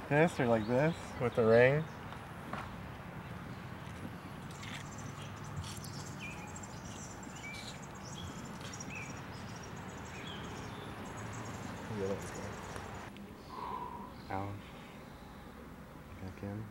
This or like this with the ring. Yeah, let's go. Out. Back in.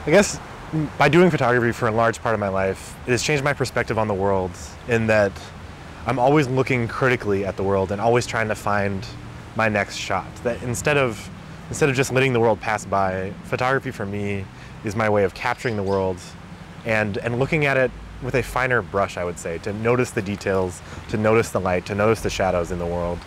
I guess by doing photography for a large part of my life, it has changed my perspective on the world in that I'm always looking critically at the world and always trying to find my next shot. That instead of just letting the world pass by, photography for me is my way of capturing the world and looking at it with a finer brush, I would say, to notice the details, to notice the light, to notice the shadows in the world.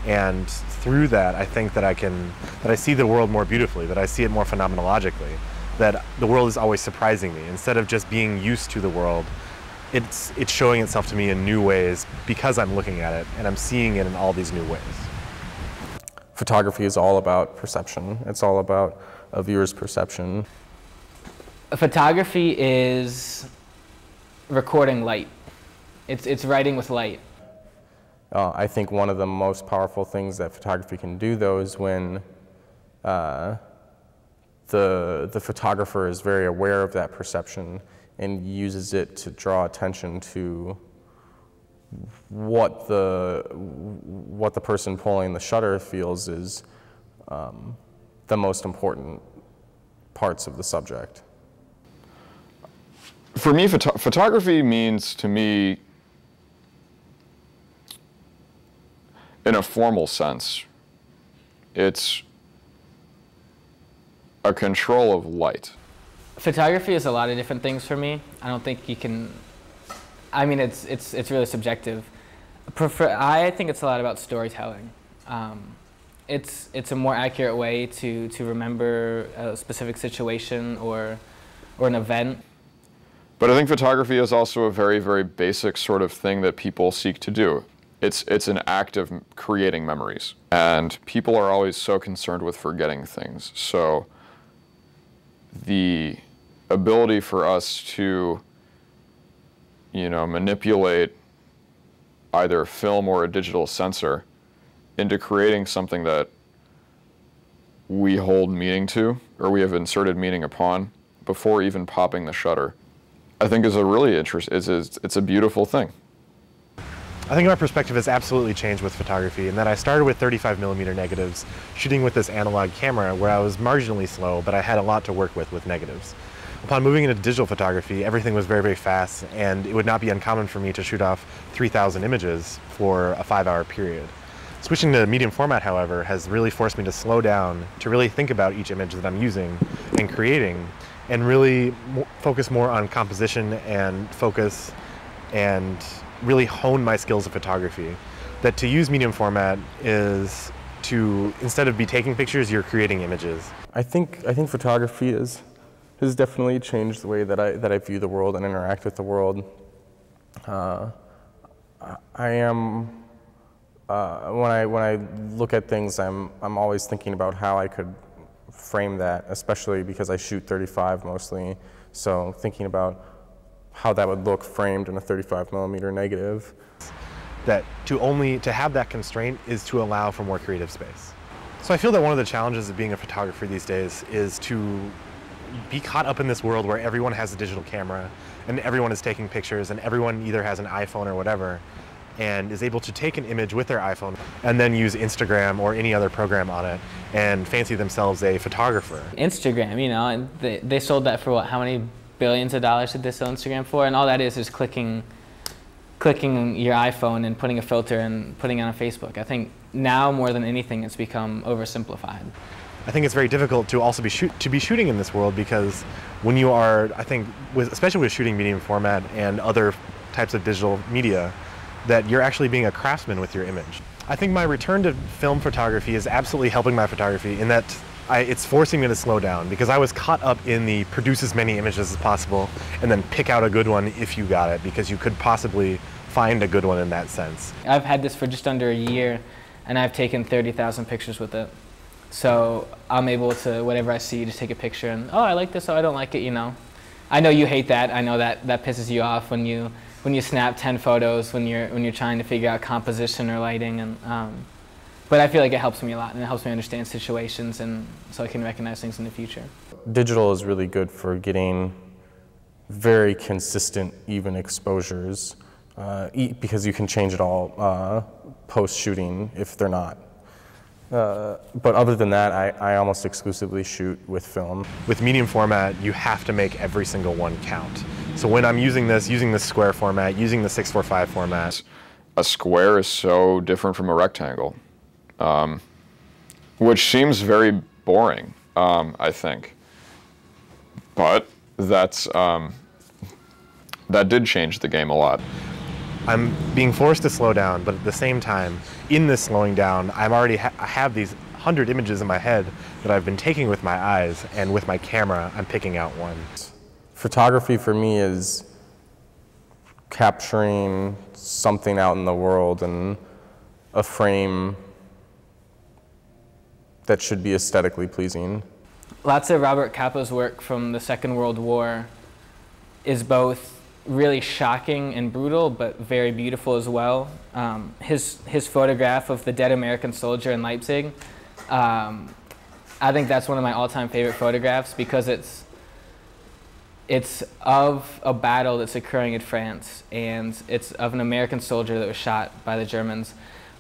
And through that, I think that I see the world more beautifully, that I see it more phenomenologically, that the world is always surprising me. Instead of just being used to the world, it's showing itself to me in new ways because I'm looking at it and I'm seeing it in all these new ways. Photography is all about perception. It's all about a viewer's perception. Photography is recording light. It's writing with light. I think one of the most powerful things that photography can do, though, is when the photographer is very aware of that perception and uses it to draw attention to what the person pulling the shutter feels is the most important parts of the subject. For me, photography means to me, in a formal sense, it's a control of light. Photography is a lot of different things for me. I don't think you can, I mean, it's really subjective. I think it's a lot about storytelling. It's a more accurate way to remember a specific situation or an event. But I think photography is also a very, very basic sort of thing that people seek to do. It's an act of creating memories. And people are always so concerned with forgetting things. So the ability for us to, manipulate either film or a digital sensor into creating something that we hold meaning to, or we have inserted meaning upon, before even popping the shutter, I think is a really it's a beautiful thing. I think my perspective has absolutely changed with photography, in that I started with 35mm negatives, shooting with this analog camera where I was marginally slow, but I had a lot to work with negatives. Upon moving into digital photography, everything was very, very fast, and it would not be uncommon for me to shoot off 3,000 images for a 5-hour period. Switching to medium format, however, has really forced me to slow down, to really think about each image that I'm using and creating, and really focus more on composition and focus and really hone my skills of photography. That to use medium format is to, instead of be taking pictures, you're creating images. I think photography has definitely changed the way that I view the world and interact with the world. When I look at things, I'm always thinking about how I could frame that, especially because I shoot 35 mostly. So thinking about how that would look framed in a 35mm negative. That to have that constraint is to allow for more creative space. So I feel that one of the challenges of being a photographer these days is to be caught up in this world where everyone has a digital camera and everyone is taking pictures and everyone either has an iPhone or whatever and is able to take an image with their iPhone and then use Instagram or any other program on it and fancy themselves a photographer. Instagram, and they sold that for what, how many billions of dollars did they sell Instagram for? And all that is clicking your iPhone and putting a filter and putting it on Facebook. I think now more than anything it's become oversimplified. I think it's very difficult to also be shooting in this world, because when you are, I think, especially with shooting medium format and other types of digital media, that you're actually being a craftsman with your image. I think my return to film photography is absolutely helping my photography in that it's forcing me to slow down because I was caught up in the produce as many images as possible and then pick out a good one if you got it, because you could possibly find a good one in that sense. I've had this for just under a year, and I've taken 30,000 pictures with it. So I'm able to, whatever I see, just take a picture and, oh, I like this, oh, I don't like it, you know. I know you hate that. I know that pisses you off when you snap 10 photos when you're trying to figure out composition or lighting, and but I feel like it helps me a lot, and it helps me understand situations, and so I can recognize things in the future. Digital is really good for getting very consistent, even exposures, because you can change it all post-shooting if they're not. But other than that, I almost exclusively shoot with film. With medium format, you have to make every single one count. So when I'm using this square format, using the 645 format. A square is so different from a rectangle, which seems very boring, I think. But that's, that did change the game a lot. I'm being forced to slow down, but at the same time, in this slowing down, I have these 100 images in my head that I've been taking with my eyes, and with my camera, I'm picking out one. Photography for me is capturing something out in the world in a frame that should be aesthetically pleasing. Lots of Robert Capa's work from the Second World War is both really shocking and brutal, but very beautiful as well. His photograph of the dead American soldier in Leipzig, I think that's one of my all-time favorite photographs, because it's of a battle that's occurring in France, and it's of an American soldier that was shot by the Germans.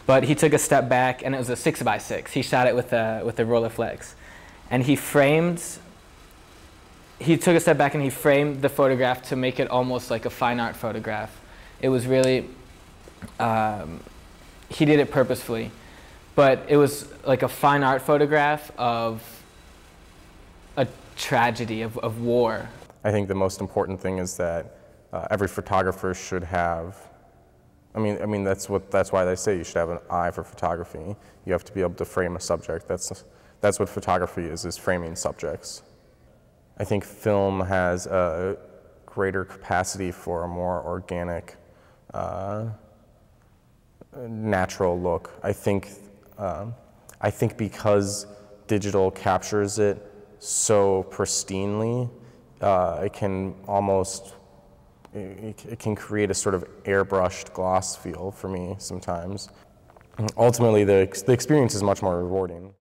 But he took a step back, and it was a 6x6. He shot it with a Rolleiflex, and he took a step back and he framed the photograph to make it almost like a fine art photograph. It was really, he did it purposefully, but it was like a fine art photograph of a tragedy, of war. I think the most important thing is that every photographer should have, I mean that's why they say you should have an eye for photography. You have to be able to frame a subject. That's what photography is framing subjects. I think film has a greater capacity for a more organic, natural look. I think because digital captures it so pristinely, it can create a sort of airbrushed gloss feel for me sometimes. Ultimately, the experience is much more rewarding.